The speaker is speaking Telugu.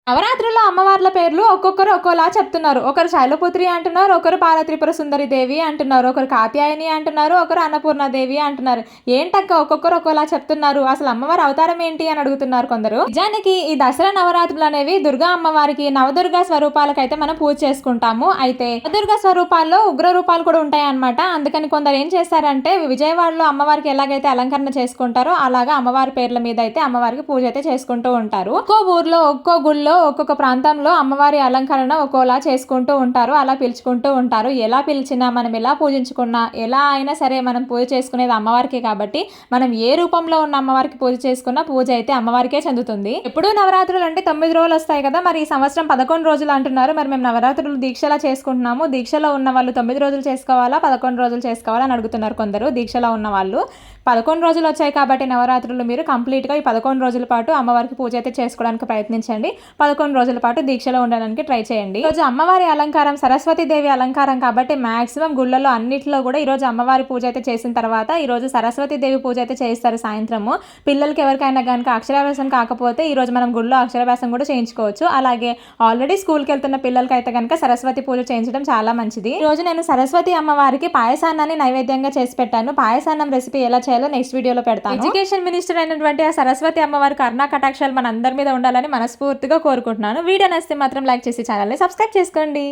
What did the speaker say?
నవరాత్రుల్లో అమ్మవార్ల పేర్లు ఒక్కొక్కరు ఒక్కోలా చెప్తున్నారు. ఒకరు శైలపుత్రి అంటున్నారు, ఒకరు బాలత్రిపుర సుందరి దేవి అంటున్నారు, ఒకరు కాత్యాయని అంటున్నారు, ఒకరు అన్నపూర్ణాదేవి అంటున్నారు. ఏంటక్క ఒక్కొక్కరు ఒక్కోలా చెప్తున్నారు, అసలు అమ్మవారి అవతారం ఏంటి అని అడుగుతున్నారు కొందరు. నిజానికి ఈ దసరా నవరాత్రులు అనేవి దుర్గా అమ్మవారికి నవదుర్గా స్వరూపాలకైతే మనం పూజ చేసుకుంటాము. అయితే నవదుర్గా స్వరూపాల్లో ఉగ్ర రూపాలు కూడా ఉంటాయి అన్నమాట. అందుకని కొందరు ఏం చేస్తారంటే విజయవాడలో అమ్మవారికి ఎలాగైతే అలంకరణ చేసుకుంటారో అలాగా అమ్మవారి పేర్ల మీద అయితే అమ్మవారికి పూజ అయితే చేసుకుంటూ ఉంటారు. ఒక్కో ఊర్లో ఒక్కో గుళ్ళో ఒక్కొక్క ప్రాంతంలో అమ్మవారి అలంకరణ ఒక్కోలా చేసుకుంటూ ఉంటారు, అలా పిలుచుకుంటూ ఉంటారు. ఎలా పిలిచినా మనం ఎలా పూజించుకున్నా ఎలా అయినా సరే మనం పూజ చేసుకునేది అమ్మవారికి కాబట్టి మనం ఏ రూపంలో ఉన్న అమ్మవారికి పూజ చేసుకున్నా పూజ అయితే అమ్మవారికే చెందుతుంది. ఎప్పుడు నవరాత్రులు అంటే 9 రోజులు వస్తాయి కదా, మరి ఈ సంవత్సరం 11 రోజులు అంటున్నారు. మరి మేము నవరాత్రులు దీక్షలా చేసుకుంటున్నాము, దీక్షలో ఉన్న వాళ్ళు 9 రోజులు చేసుకోవాలా 11 రోజులు చేసుకోవాలా అని అడుగుతున్నారు కొందరు. దీక్షలో ఉన్న వాళ్ళు 11 రోజులు వచ్చాయి కాబట్టి నవరాత్రులు మీరు కంప్లీట్గా ఈ 11 రోజుల పాటు అమ్మవారికి పూజ అయితే చేసుకోవడానికి ప్రయత్నించండి. 11 రోజుల పాటు దీక్షలో ఉండడానికి ట్రై చేయండి. ఈరోజు అమ్మవారి అలంకారం సరస్వతీదేవి అలంకారం కాబట్టి మాక్సిమం గుళ్ళలో అన్నింటిలో కూడా ఈరోజు అమ్మవారి పూజ అయితే చేసిన తర్వాత ఈరోజు సరస్వతీదేవి పూజ అయితే చేస్తారు సాయంత్రము. పిల్లలకి ఎవరికైనా కనుక అక్షరాభ్యాసం కాకపోతే ఈరోజు మనం గుళ్ళో అక్షరాభ్యాసం కూడా చేయించుకోవచ్చు. అలాగే ఆల్రెడీ స్కూల్కి వెళ్తున్న పిల్లలకి అయితే కనుక సరస్వతి పూజ చేయించడం చాలా మంచిది. ఈ రోజు నేను సరస్వతి అమ్మవారికి పాయసాన్నాన్ని నైవేద్యంగా చేసి పెట్టాను. పాయసాన్నం రెసిపీ ఎలా చేయాలో నెక్స్ట్ వీడియోలో పెడతాను. ఎడ్యుకేషన్ మినిస్టర్ అయినటువంటి ఆ సరస్వతి అమ్మవారి కరుణా కటాక్షాలు మన అందరి మీద ఉండాలని మనస్ఫూర్తిగా కోరుకుంటున్నాను. వీడియో నచ్చితే మాత్రం లైక్ చేసి ఛానల్ని సబ్స్క్రైబ్ చేసుకోండి.